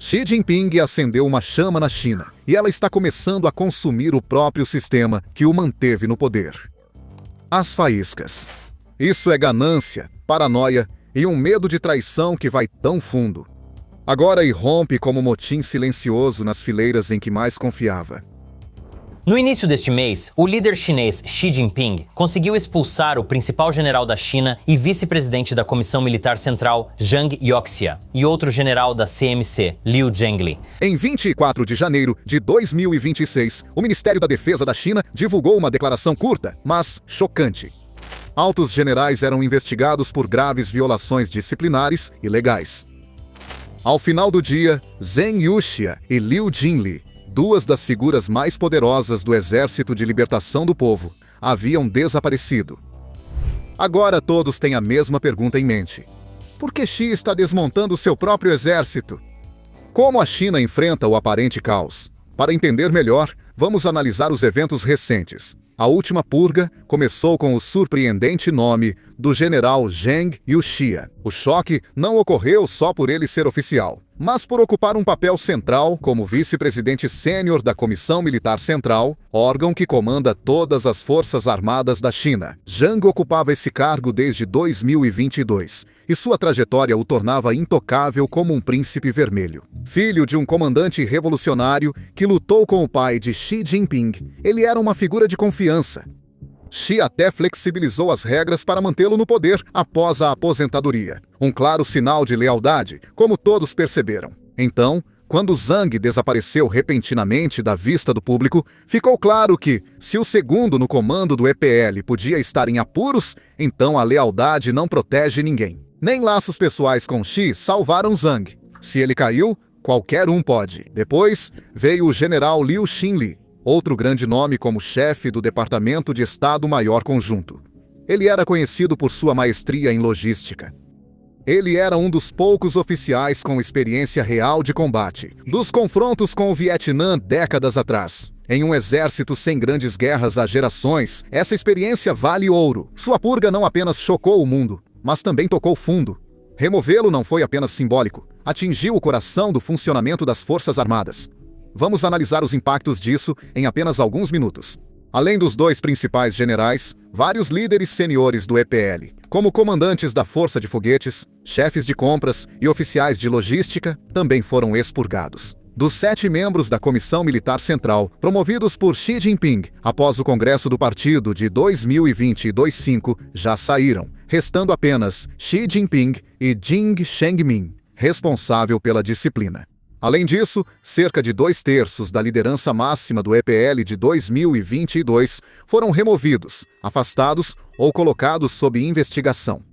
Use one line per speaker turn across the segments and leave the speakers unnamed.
Xi Jinping acendeu uma chama na China e ela está começando a consumir o próprio sistema que o manteve no poder. As faíscas. Isso é ganância, paranoia e um medo de traição que vai tão fundo. Agora irrompe como motim silencioso nas fileiras em que mais confiava.
No início deste mês, o líder chinês Xi Jinping conseguiu expulsar o principal general da China e vice-presidente da Comissão Militar Central, Zhang Youxia, e outro general da CMC, Liu Zhengli.
Em 24 de janeiro de 2026, o Ministério da Defesa da China divulgou uma declaração curta, mas chocante. Altos generais eram investigados por graves violações disciplinares e legais. Ao final do dia, Zhang Youxia e Liu Zhengli, duas das figuras mais poderosas do Exército de Libertação do Povo, haviam desaparecido. Agora todos têm a mesma pergunta em mente. Por que Xi está desmontando seu próprio exército? Como a China enfrenta o aparente caos? Para entender melhor, vamos analisar os eventos recentes. A última purga começou com o surpreendente nome do general Zhang Youxia. O choque não ocorreu só por ele ser oficial, mas por ocupar um papel central como vice-presidente sênior da Comissão Militar Central, órgão que comanda todas as forças armadas da China. Zhang ocupava esse cargo desde 2022, e sua trajetória o tornava intocável como um príncipe vermelho. Filho de um comandante revolucionário que lutou com o pai de Xi Jinping, ele era uma figura de confiança. Xi até flexibilizou as regras para mantê-lo no poder após a aposentadoria. Um claro sinal de lealdade, como todos perceberam. Então, quando Zhang desapareceu repentinamente da vista do público, ficou claro que, se o segundo no comando do EPL podia estar em apuros, então a lealdade não protege ninguém. Nem laços pessoais com Xi salvaram Zhang. Se ele caiu, qualquer um pode. Depois, veio o general Liu Xinli, outro grande nome como chefe do Departamento de Estado-Maior Conjunto. Ele era conhecido por sua maestria em logística. Ele era um dos poucos oficiais com experiência real de combate, dos confrontos com o Vietnã décadas atrás. Em um exército sem grandes guerras há gerações, essa experiência vale ouro. Sua purga não apenas chocou o mundo, mas também tocou fundo. Removê-lo não foi apenas simbólico, atingiu o coração do funcionamento das Forças Armadas. Vamos analisar os impactos disso em apenas alguns minutos. Além dos dois principais generais, vários líderes seniores do EPL, como comandantes da Força de Foguetes, chefes de compras e oficiais de logística, também foram expurgados. Dos 7 membros da Comissão Militar Central, promovidos por Xi Jinping após o Congresso do Partido de 2020-25, já saíram, restando apenas Xi Jinping e Jing Chengmin, responsável pela disciplina. Além disso, cerca de 2/3 da liderança máxima do EPL de 2022 foram removidos, afastados ou colocados sob investigação.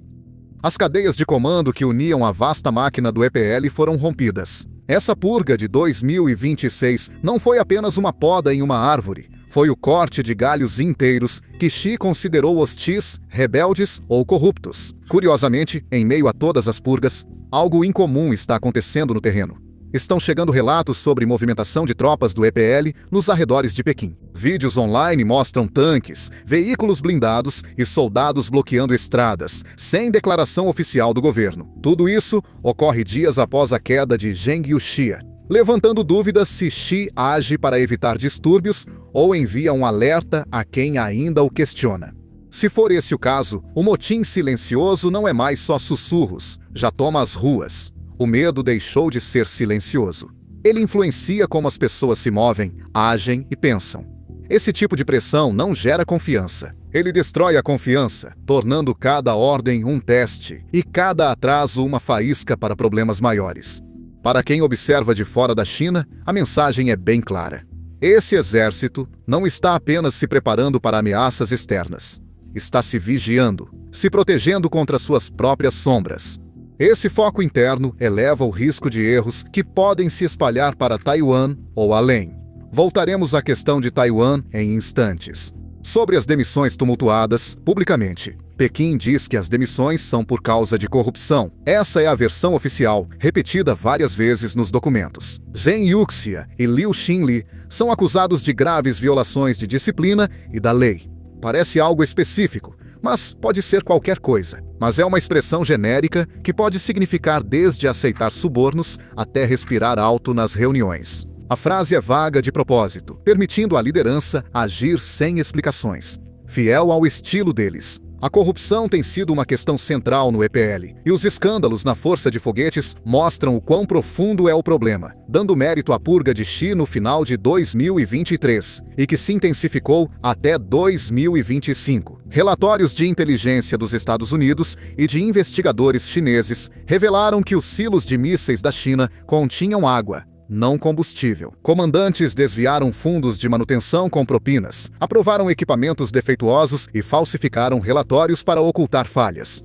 As cadeias de comando que uniam a vasta máquina do EPL foram rompidas. Essa purga de 2026 não foi apenas uma poda em uma árvore, foi o corte de galhos inteiros que Xi considerou hostis, rebeldes ou corruptos. Curiosamente, em meio a todas as purgas, algo incomum está acontecendo no terreno. Estão chegando relatos sobre movimentação de tropas do EPL nos arredores de Pequim. Vídeos online mostram tanques, veículos blindados e soldados bloqueando estradas, sem declaração oficial do governo. Tudo isso ocorre dias após a queda de Zhang Youxia, levantando dúvidas se Xi age para evitar distúrbios ou envia um alerta a quem ainda o questiona. Se for esse o caso, o motim silencioso não é mais só sussurros, já toma as ruas. O medo deixou de ser silencioso. Ele influencia como as pessoas se movem, agem e pensam. Esse tipo de pressão não gera confiança. Ele destrói a confiança, tornando cada ordem um teste e cada atraso uma faísca para problemas maiores. Para quem observa de fora da China, a mensagem é bem clara. Esse exército não está apenas se preparando para ameaças externas. Está se vigiando, se protegendo contra suas próprias sombras. Esse foco interno eleva o risco de erros que podem se espalhar para Taiwan ou além. Voltaremos à questão de Taiwan em instantes. Sobre as demissões tumultuadas, publicamente, Pequim diz que as demissões são por causa de corrupção. Essa é a versão oficial, repetida várias vezes nos documentos. Zhang Youxia e Liu Xinli são acusados de graves violações de disciplina e da lei. Parece algo específico, mas pode ser qualquer coisa. mas é uma expressão genérica que pode significar desde aceitar subornos até respirar alto nas reuniões. A frase é vaga de propósito, permitindo à liderança agir sem explicações, fiel ao estilo deles. A corrupção tem sido uma questão central no EPL, e os escândalos na Força de Foguetes mostram o quão profundo é o problema, dando mérito à purga de Xi no final de 2023, e que se intensificou até 2025. Relatórios de inteligência dos Estados Unidos e de investigadores chineses revelaram que os silos de mísseis da China continham água, não combustível. Comandantes desviaram fundos de manutenção com propinas, aprovaram equipamentos defeituosos e falsificaram relatórios para ocultar falhas.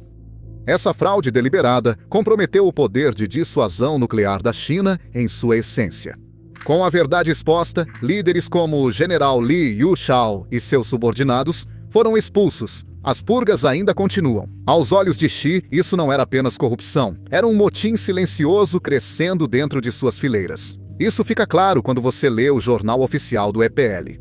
Essa fraude deliberada comprometeu o poder de dissuasão nuclear da China em sua essência. Com a verdade exposta, líderes como o general Li Yuchao e seus subordinados foram expulsos. As purgas ainda continuam. Aos olhos de Xi, isso não era apenas corrupção. Era um motim silencioso crescendo dentro de suas fileiras. Isso fica claro quando você lê o jornal oficial do EPL.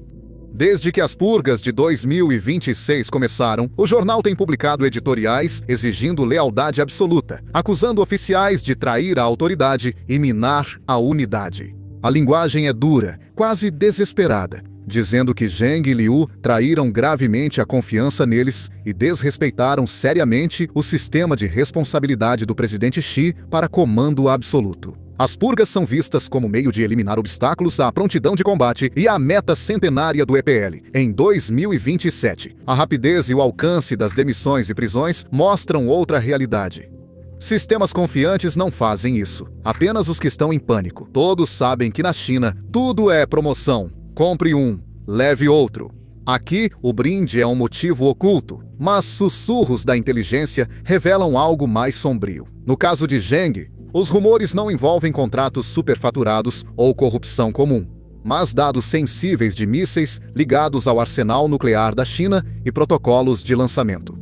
Desde que as purgas de 2026 começaram, o jornal tem publicado editoriais exigindo lealdade absoluta, acusando oficiais de trair a autoridade e minar a unidade. A linguagem é dura, quase desesperada, dizendo que Zheng e Liu traíram gravemente a confiança neles e desrespeitaram seriamente o sistema de responsabilidade do presidente Xi para comando absoluto. As purgas são vistas como meio de eliminar obstáculos à prontidão de combate e à meta centenária do EPL, em 2027. A rapidez e o alcance das demissões e prisões mostram outra realidade. Sistemas confiantes não fazem isso, apenas os que estão em pânico. Todos sabem que na China tudo é promoção. Compre um, leve outro. Aqui, o brinde é um motivo oculto, mas sussurros da inteligência revelam algo mais sombrio. No caso de Zheng, os rumores não envolvem contratos superfaturados ou corrupção comum, mas dados sensíveis de mísseis ligados ao arsenal nuclear da China e protocolos de lançamento.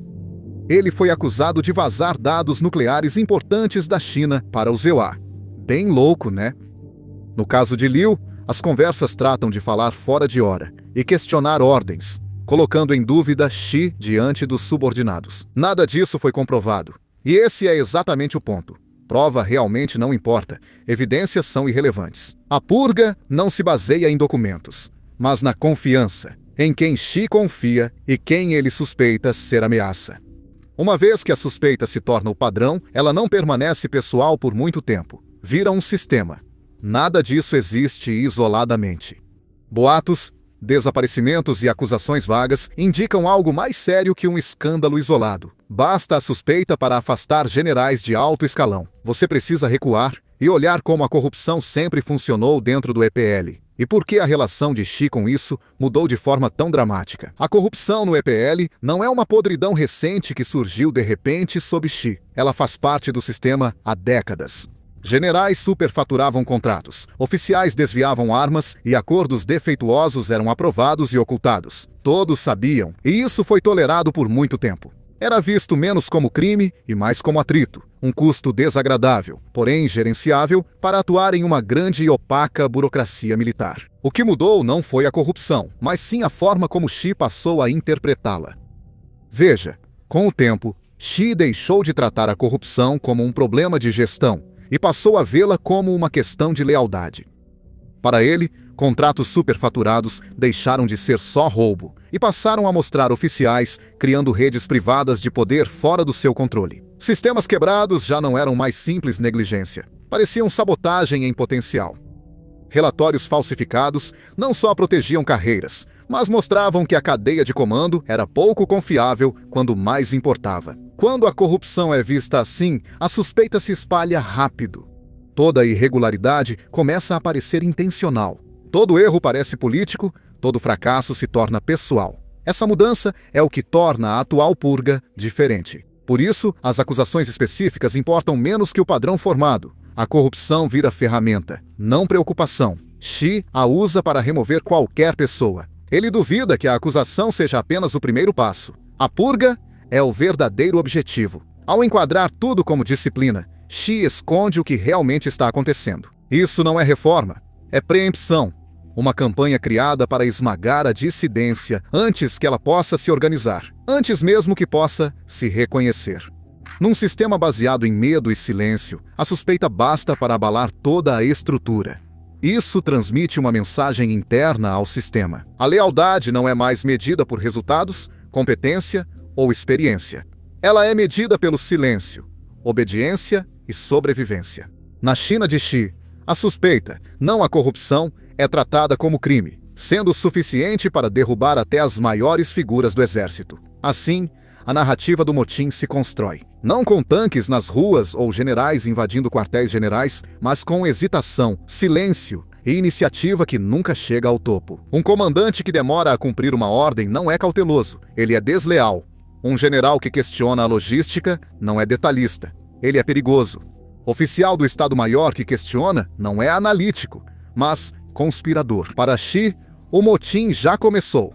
Ele foi acusado de vazar dados nucleares importantes da China para o ZEUA. Bem louco, né? No caso de Liu, as conversas tratam de falar fora de hora e questionar ordens, colocando em dúvida Xi diante dos subordinados. Nada disso foi comprovado. E esse é exatamente o ponto. Prova realmente não importa. Evidências são irrelevantes. A purga não se baseia em documentos, mas na confiança, em quem Xi confia e quem ele suspeita ser ameaça. Uma vez que a suspeita se torna o padrão, ela não permanece pessoal por muito tempo. Vira um sistema. Nada disso existe isoladamente. Boatos, desaparecimentos e acusações vagas indicam algo mais sério que um escândalo isolado. Basta a suspeita para afastar generais de alto escalão. Você precisa recuar e olhar como a corrupção sempre funcionou dentro do EPL. E por que a relação de Xi com isso mudou de forma tão dramática? A corrupção no EPL não é uma podridão recente que surgiu de repente sob Xi. Ela faz parte do sistema há décadas. Generais superfaturavam contratos, oficiais desviavam armas e acordos defeituosos eram aprovados e ocultados. Todos sabiam, e isso foi tolerado por muito tempo. Era visto menos como crime e mais como atrito, um custo desagradável, porém gerenciável, para atuar em uma grande e opaca burocracia militar. O que mudou não foi a corrupção, mas sim a forma como Xi passou a interpretá-la. Veja, com o tempo, Xi deixou de tratar a corrupção como um problema de gestão e passou a vê-la como uma questão de lealdade. Para ele, contratos superfaturados deixaram de ser só roubo e passaram a mostrar oficiais criando redes privadas de poder fora do seu controle. Sistemas quebrados já não eram mais simples negligência, pareciam sabotagem em potencial. Relatórios falsificados não só protegiam carreiras, mas mostravam que a cadeia de comando era pouco confiável quando mais importava. Quando a corrupção é vista assim, a suspeita se espalha rápido. Toda irregularidade começa a parecer intencional. Todo erro parece político, todo fracasso se torna pessoal. Essa mudança é o que torna a atual purga diferente. Por isso, as acusações específicas importam menos que o padrão formado. A corrupção vira ferramenta, não preocupação. Xi a usa para remover qualquer pessoa. Ele duvida que a acusação seja apenas o primeiro passo. A purga é o verdadeiro objetivo. Ao enquadrar tudo como disciplina, Xi esconde o que realmente está acontecendo. Isso não é reforma, é preempção. Uma campanha criada para esmagar a dissidência antes que ela possa se organizar, antes mesmo que possa se reconhecer. Num sistema baseado em medo e silêncio, a suspeita basta para abalar toda a estrutura. Isso transmite uma mensagem interna ao sistema. A lealdade não é mais medida por resultados, competência ou experiência. Ela é medida pelo silêncio, obediência e sobrevivência. Na China de Xi, a suspeita, não a corrupção, é tratada como crime, sendo suficiente para derrubar até as maiores figuras do exército. Assim, a narrativa do motim se constrói. Não com tanques nas ruas ou generais invadindo quartéis generais, mas com hesitação, silêncio e iniciativa que nunca chega ao topo. Um comandante que demora a cumprir uma ordem não é cauteloso, ele é desleal. Um general que questiona a logística não é detalhista, ele é perigoso. Oficial do Estado-Maior que questiona não é analítico, mas conspirador. Para Xi, o motim já começou.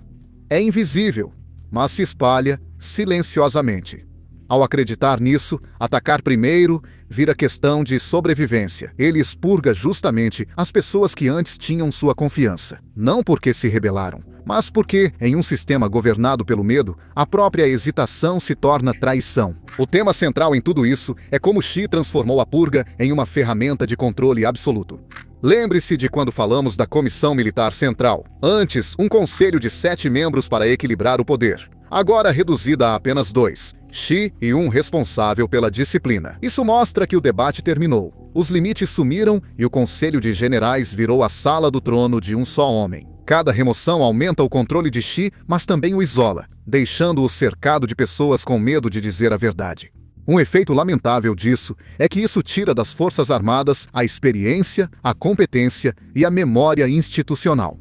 É invisível, mas se espalha silenciosamente. Ao acreditar nisso, atacar primeiro vira questão de sobrevivência. Ele expurga justamente as pessoas que antes tinham sua confiança. Não porque se rebelaram, mas porque, em um sistema governado pelo medo, a própria hesitação se torna traição. O tema central em tudo isso é como Xi transformou a purga em uma ferramenta de controle absoluto. Lembre-se de quando falamos da Comissão Militar Central. Antes, um conselho de 7 membros para equilibrar o poder. Agora reduzida a apenas 2, Xi e um responsável pela disciplina. Isso mostra que o debate terminou. Os limites sumiram e o Conselho de Generais virou a sala do trono de um só homem. Cada remoção aumenta o controle de Xi, mas também o isola, deixando-o cercado de pessoas com medo de dizer a verdade. Um efeito lamentável disso é que isso tira das Forças Armadas a experiência, a competência e a memória institucional.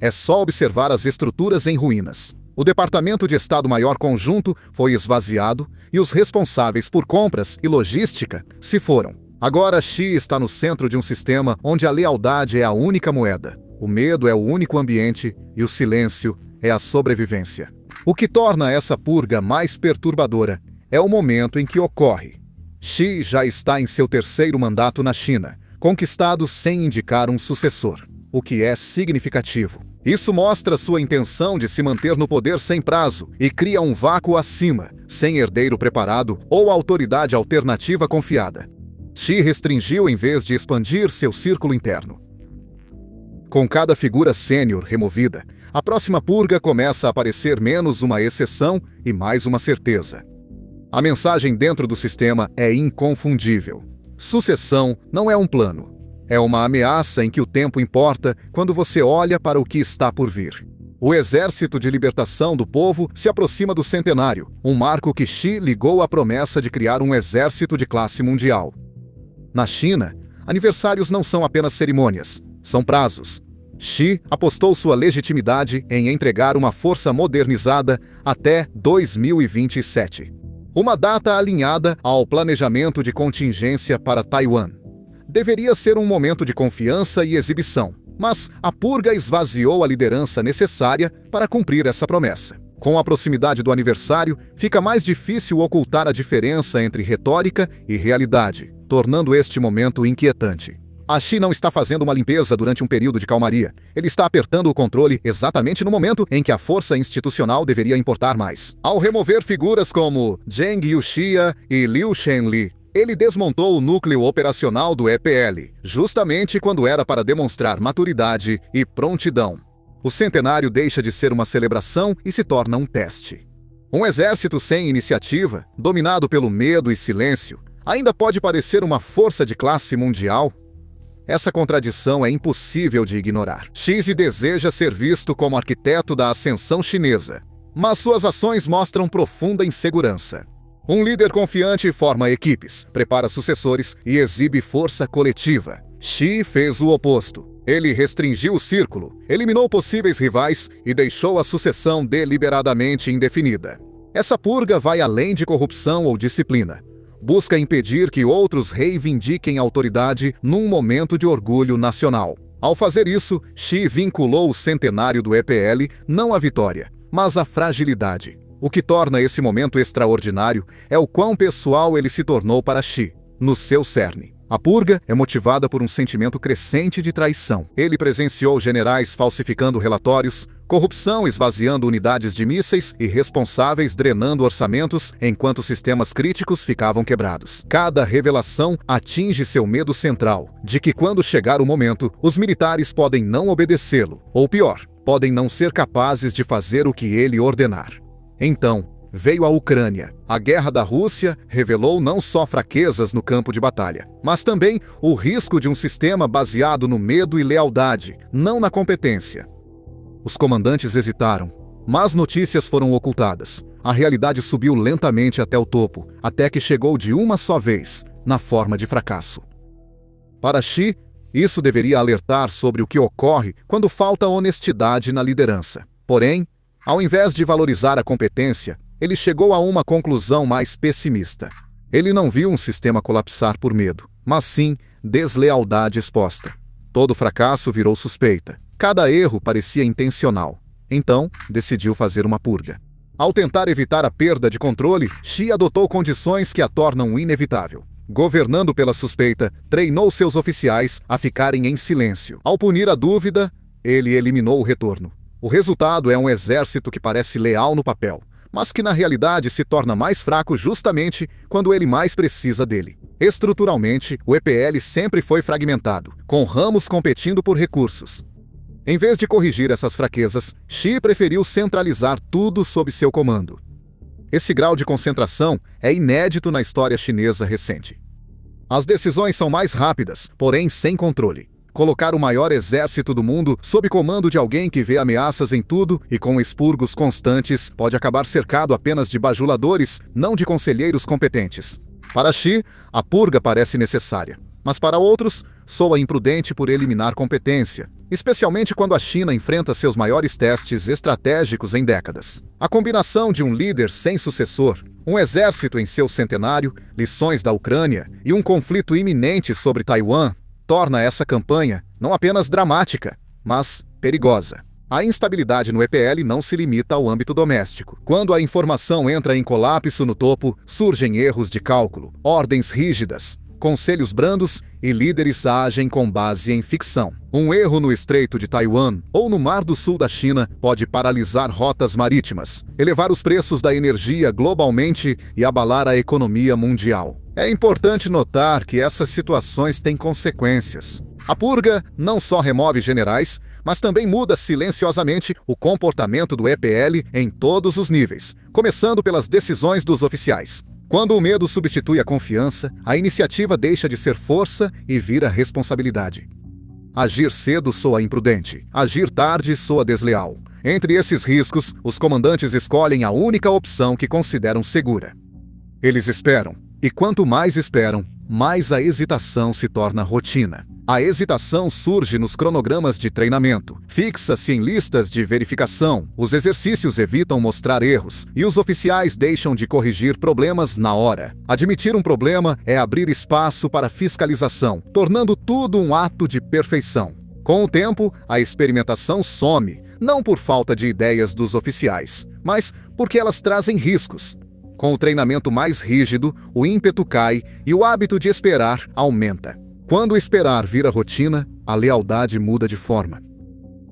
É só observar as estruturas em ruínas. O Departamento de Estado-Maior Conjunto foi esvaziado e os responsáveis por compras e logística se foram. Agora Xi está no centro de um sistema onde a lealdade é a única moeda, o medo é o único ambiente e o silêncio é a sobrevivência. O que torna essa purga mais perturbadora é o momento em que ocorre. Xi já está em seu 3º mandato na China, conquistado sem indicar um sucessor, o que é significativo. Isso mostra sua intenção de se manter no poder sem prazo e cria um vácuo acima, sem herdeiro preparado ou autoridade alternativa confiada. Xi restringiu em vez de expandir seu círculo interno. Com cada figura sênior removida, a próxima purga começa a parecer menos uma exceção e mais uma certeza. A mensagem dentro do sistema é inconfundível. Sucessão não é um plano. É uma ameaça em que o tempo importa quando você olha para o que está por vir. O Exército de Libertação do Povo se aproxima do centenário, um marco que Xi ligou à promessa de criar um exército de classe mundial. Na China, aniversários não são apenas cerimônias, são prazos. Xi apostou sua legitimidade em entregar uma força modernizada até 2027. Uma data alinhada ao planejamento de contingência para Taiwan. Deveria ser um momento de confiança e exibição, mas a purga esvaziou a liderança necessária para cumprir essa promessa. Com a proximidade do aniversário, fica mais difícil ocultar a diferença entre retórica e realidade, tornando este momento inquietante. A Xi não está fazendo uma limpeza durante um período de calmaria. Ele está apertando o controle exatamente no momento em que a força institucional deveria importar mais. Ao remover figuras como Zheng Yuxia e Liu Shenli, ele desmontou o núcleo operacional do EPL, justamente quando era para demonstrar maturidade e prontidão. O centenário deixa de ser uma celebração e se torna um teste. Um exército sem iniciativa, dominado pelo medo e silêncio, ainda pode parecer uma força de classe mundial? Essa contradição é impossível de ignorar. Xi deseja ser visto como arquiteto da ascensão chinesa, mas suas ações mostram profunda insegurança. Um líder confiante forma equipes, prepara sucessores e exibe força coletiva. Xi fez o oposto. Ele restringiu o círculo, eliminou possíveis rivais e deixou a sucessão deliberadamente indefinida. Essa purga vai além de corrupção ou disciplina. Busca impedir que outros reivindiquem autoridade num momento de orgulho nacional. Ao fazer isso, Xi vinculou o centenário do EPL não à vitória, mas à fragilidade. O que torna esse momento extraordinário é o quão pessoal ele se tornou para Xi, no seu cerne. A purga é motivada por um sentimento crescente de traição. Ele presenciou generais falsificando relatórios, Corrupção esvaziando unidades de mísseis e responsáveis drenando orçamentos enquanto sistemas críticos ficavam quebrados. Cada revelação atinge seu medo central, de que quando chegar o momento, os militares podem não obedecê-lo, ou pior, podem não ser capazes de fazer o que ele ordenar. Então, veio a Ucrânia. A guerra da Rússia revelou não só fraquezas no campo de batalha, mas também o risco de um sistema baseado no medo e lealdade, não na competência. Os comandantes hesitaram, mas notícias foram ocultadas. A realidade subiu lentamente até o topo, até que chegou de uma só vez, na forma de fracasso. Para Xi, isso deveria alertar sobre o que ocorre quando falta honestidade na liderança. Porém, ao invés de valorizar a competência, ele chegou a uma conclusão mais pessimista. Ele não viu um sistema colapsar por medo, mas sim deslealdade exposta. Todo fracasso virou suspeita. Cada erro parecia intencional. Então, decidiu fazer uma purga. Ao tentar evitar a perda de controle, Xi adotou condições que a tornam inevitável. Governando pela suspeita, treinou seus oficiais a ficarem em silêncio. Ao punir a dúvida, ele eliminou o retorno. O resultado é um exército que parece leal no papel, mas que na realidade se torna mais fraco justamente quando ele mais precisa dele. Estruturalmente, o EPL sempre foi fragmentado, com ramos competindo por recursos. Em vez de corrigir essas fraquezas, Xi preferiu centralizar tudo sob seu comando. Esse grau de concentração é inédito na história chinesa recente. As decisões são mais rápidas, porém sem controle. Colocar o maior exército do mundo sob comando de alguém que vê ameaças em tudo e com expurgos constantes pode acabar cercado apenas de bajuladores, não de conselheiros competentes. Para Xi, a purga parece necessária, mas para outros, soa imprudente por eliminar competência, especialmente quando a China enfrenta seus maiores testes estratégicos em décadas. A combinação de um líder sem sucessor, um exército em seu centenário, lições da Ucrânia e um conflito iminente sobre Taiwan torna essa campanha não apenas dramática, mas perigosa. A instabilidade no EPL não se limita ao âmbito doméstico. Quando a informação entra em colapso no topo, surgem erros de cálculo, ordens rígidas, conselhos brandos e líderes agem com base em ficção. Um erro no Estreito de Taiwan ou no Mar do Sul da China pode paralisar rotas marítimas, elevar os preços da energia globalmente e abalar a economia mundial. É importante notar que essas situações têm consequências. A purga não só remove generais, mas também muda silenciosamente o comportamento do EPL em todos os níveis, começando pelas decisões dos oficiais. Quando o medo substitui a confiança, a iniciativa deixa de ser força e vira responsabilidade. Agir cedo soa imprudente, agir tarde soa desleal. Entre esses riscos, os comandantes escolhem a única opção que consideram segura. Eles esperam, e quanto mais esperam, mais a hesitação se torna rotina. A hesitação surge nos cronogramas de treinamento, fixa-se em listas de verificação, os exercícios evitam mostrar erros e os oficiais deixam de corrigir problemas na hora. Admitir um problema é abrir espaço para fiscalização, tornando tudo um ato de perfeição. Com o tempo, a experimentação some, não por falta de ideias dos oficiais, mas porque elas trazem riscos. Com o treinamento mais rígido, o ímpeto cai e o hábito de esperar aumenta. Quando esperar vira rotina, a lealdade muda de forma.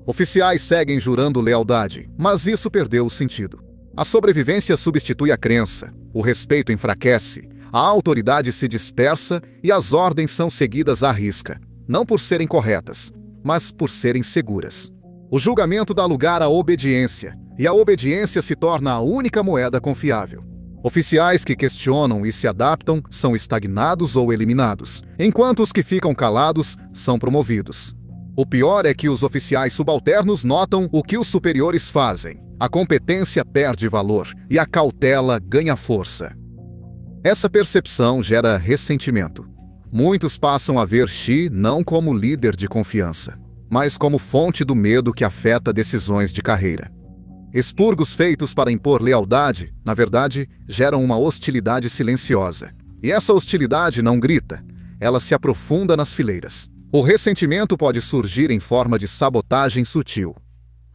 Oficiais seguem jurando lealdade, mas isso perdeu o sentido. A sobrevivência substitui a crença, o respeito enfraquece, a autoridade se dispersa e as ordens são seguidas à risca, não por serem corretas, mas por serem seguras. O julgamento dá lugar à obediência, e a obediência se torna a única moeda confiável. Oficiais que questionam e se adaptam são estagnados ou eliminados, enquanto os que ficam calados são promovidos. O pior é que os oficiais subalternos notam o que os superiores fazem. A competência perde valor e a cautela ganha força. Essa percepção gera ressentimento. Muitos passam a ver Xi não como líder de confiança, mas como fonte do medo que afeta decisões de carreira. Expurgos feitos para impor lealdade, na verdade, geram uma hostilidade silenciosa. E essa hostilidade não grita, ela se aprofunda nas fileiras. O ressentimento pode surgir em forma de sabotagem sutil.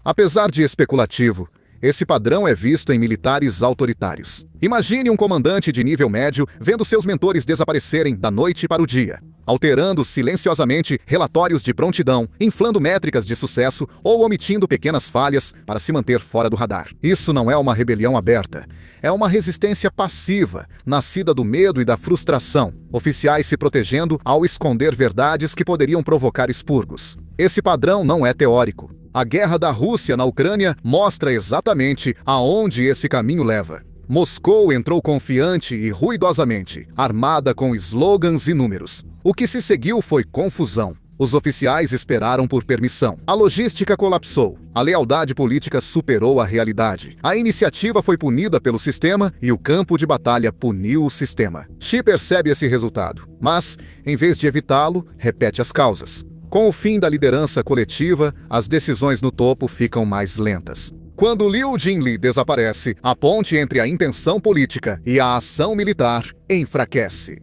Apesar de especulativo, esse padrão é visto em militares autoritários. Imagine um comandante de nível médio vendo seus mentores desaparecerem da noite para o dia. alterando silenciosamente relatórios de prontidão, inflando métricas de sucesso ou omitindo pequenas falhas para se manter fora do radar. Isso não é uma rebelião aberta, é uma resistência passiva, nascida do medo e da frustração, oficiais se protegendo ao esconder verdades que poderiam provocar expurgos. Esse padrão não é teórico. A guerra da Rússia na Ucrânia mostra exatamente aonde esse caminho leva. Moscou entrou confiante e ruidosamente, armada com slogans e números. O que se seguiu foi confusão. Os oficiais esperaram por permissão. A logística colapsou. A lealdade política superou a realidade. A iniciativa foi punida pelo sistema e o campo de batalha puniu o sistema. Xi percebe esse resultado, mas, em vez de evitá-lo, repete as causas. Com o fim da liderança coletiva, as decisões no topo ficam mais lentas. Quando Liu Jinli desaparece, a ponte entre a intenção política e a ação militar enfraquece.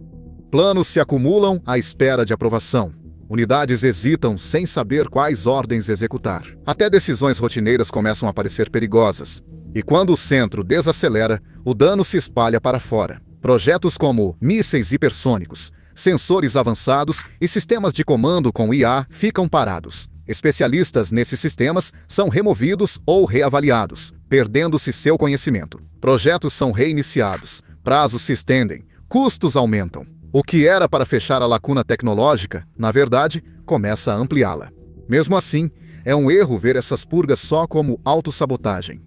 Planos se acumulam à espera de aprovação. Unidades hesitam sem saber quais ordens executar. Até decisões rotineiras começam a parecer perigosas. E quando o centro desacelera, o dano se espalha para fora. Projetos como mísseis hipersônicos, sensores avançados e sistemas de comando com IA ficam parados. Especialistas nesses sistemas são removidos ou reavaliados, perdendo-se seu conhecimento. Projetos são reiniciados, prazos se estendem, custos aumentam. O que era para fechar a lacuna tecnológica, na verdade, começa a ampliá-la. Mesmo assim, é um erro ver essas purgas só como autossabotagem.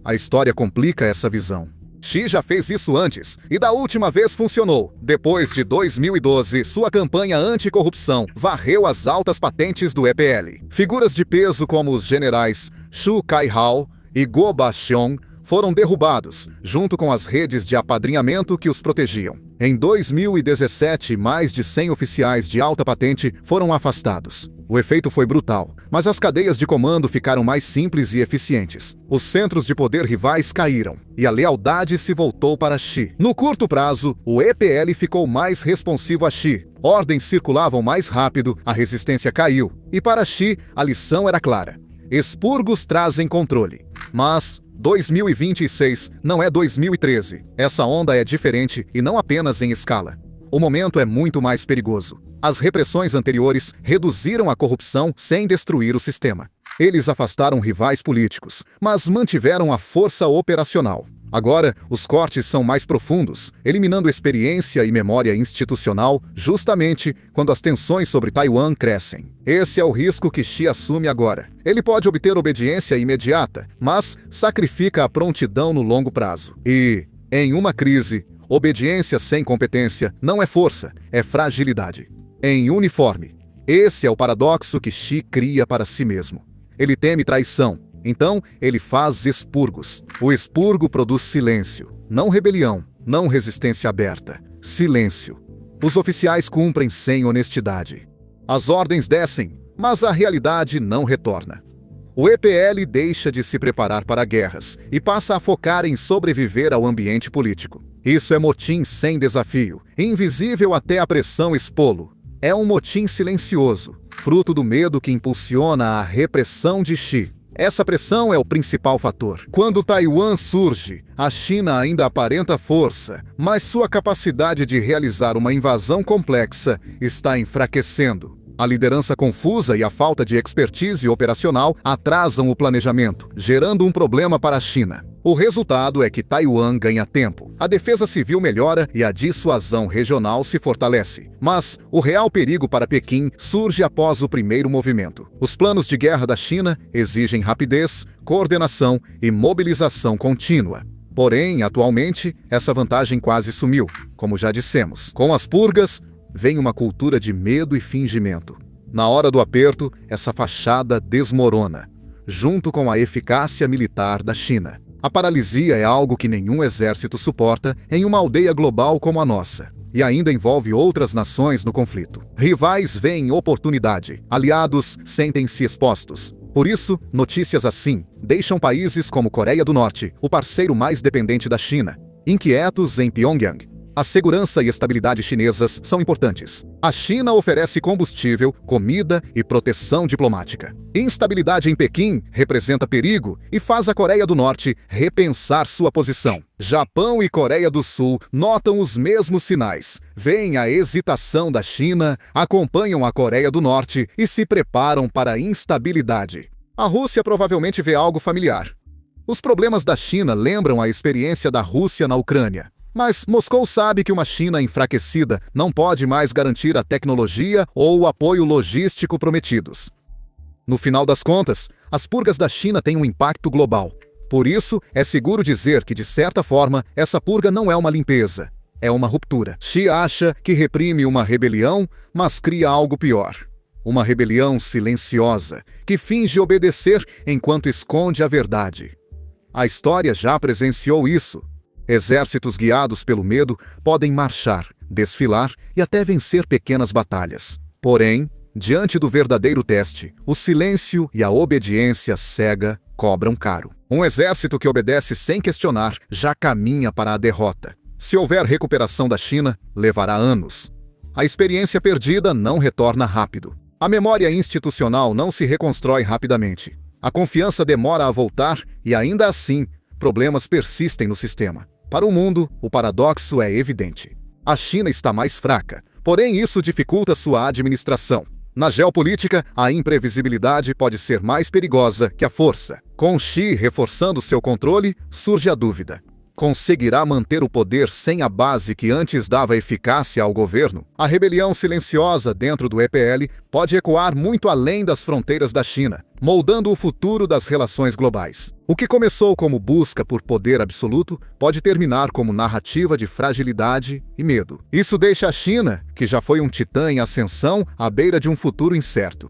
A história complica essa visão. Xi já fez isso antes, e da última vez funcionou. Depois de 2012, sua campanha anticorrupção varreu as altas patentes do EPL. Figuras de peso como os generais Xu Caihao e Guo Baxiong foram derrubados, junto com as redes de apadrinhamento que os protegiam. Em 2017, mais de 100 oficiais de alta patente foram afastados. O efeito foi brutal, mas as cadeias de comando ficaram mais simples e eficientes. Os centros de poder rivais caíram, e a lealdade se voltou para Xi. No curto prazo, o EPL ficou mais responsivo a Xi. Ordens circulavam mais rápido, a resistência caiu. E para Xi, a lição era clara. Expurgos trazem controle. Mas 2026 não é 2013. Essa onda é diferente e não apenas em escala. O momento é muito mais perigoso. As repressões anteriores reduziram a corrupção sem destruir o sistema. Eles afastaram rivais políticos, mas mantiveram a força operacional. Agora, os cortes são mais profundos, eliminando experiência e memória institucional justamente quando as tensões sobre Taiwan crescem. Esse é o risco que Xi assume agora. Ele pode obter obediência imediata, mas sacrifica a prontidão no longo prazo. E, em uma crise, obediência sem competência não é força, é fragilidade. Em uniforme. Esse é o paradoxo que Xi cria para si mesmo. Ele teme traição, então ele faz expurgos. O expurgo produz silêncio, não rebelião, não resistência aberta. Silêncio. Os oficiais cumprem sem honestidade. As ordens descem, mas a realidade não retorna. O EPL deixa de se preparar para guerras e passa a focar em sobreviver ao ambiente político. Isso é motim sem desafio, invisível até a pressão expô-lo. É um motim silencioso, fruto do medo que impulsiona a repressão de Xi. Essa pressão é o principal fator. Quando Taiwan surge, a China ainda aparenta força, mas sua capacidade de realizar uma invasão complexa está enfraquecendo. A liderança confusa e a falta de expertise operacional atrasam o planejamento, gerando um problema para a China. O resultado é que Taiwan ganha tempo, a defesa civil melhora e a dissuasão regional se fortalece. Mas o real perigo para Pequim surge após o primeiro movimento. Os planos de guerra da China exigem rapidez, coordenação e mobilização contínua. Porém, atualmente, essa vantagem quase sumiu, como já dissemos. Com as purgas, vem uma cultura de medo e fingimento. Na hora do aperto, essa fachada desmorona, junto com a eficácia militar da China. A paralisia é algo que nenhum exército suporta em uma aldeia global como a nossa, e ainda envolve outras nações no conflito. Rivais veem oportunidade, aliados sentem-se expostos. Por isso, notícias assim deixam países como Coreia do Norte, o parceiro mais dependente da China, inquietos em Pyongyang. A segurança e estabilidade chinesas são importantes. A China oferece combustível, comida e proteção diplomática. Instabilidade em Pequim representa perigo e faz a Coreia do Norte repensar sua posição. Japão e Coreia do Sul notam os mesmos sinais, veem a hesitação da China, acompanham a Coreia do Norte e se preparam para a instabilidade. A Rússia provavelmente vê algo familiar. Os problemas da China lembram a experiência da Rússia na Ucrânia. Mas Moscou sabe que uma China enfraquecida não pode mais garantir a tecnologia ou o apoio logístico prometidos. No final das contas, as purgas da China têm um impacto global. Por isso, é seguro dizer que, de certa forma, essa purga não é uma limpeza, é uma ruptura. Xi acha que reprime uma rebelião, mas cria algo pior. Uma rebelião silenciosa, que finge obedecer enquanto esconde a verdade. A história já presenciou isso. Exércitos guiados pelo medo podem marchar, desfilar e até vencer pequenas batalhas. Porém, diante do verdadeiro teste, o silêncio e a obediência cega cobram caro. Um exército que obedece sem questionar já caminha para a derrota. Se houver recuperação da China, levará anos. A experiência perdida não retorna rápido. A memória institucional não se reconstrói rapidamente. A confiança demora a voltar e, ainda assim, problemas persistem no sistema. Para o mundo, o paradoxo é evidente. A China está mais fraca, porém isso dificulta sua administração. Na geopolítica, a imprevisibilidade pode ser mais perigosa que a força. Com Xi reforçando seu controle, surge a dúvida. Conseguirá manter o poder sem a base que antes dava eficácia ao governo? A rebelião silenciosa dentro do EPL pode ecoar muito além das fronteiras da China, moldando o futuro das relações globais. O que começou como busca por poder absoluto pode terminar como narrativa de fragilidade e medo. Isso deixa a China, que já foi um titã em ascensão, à beira de um futuro incerto.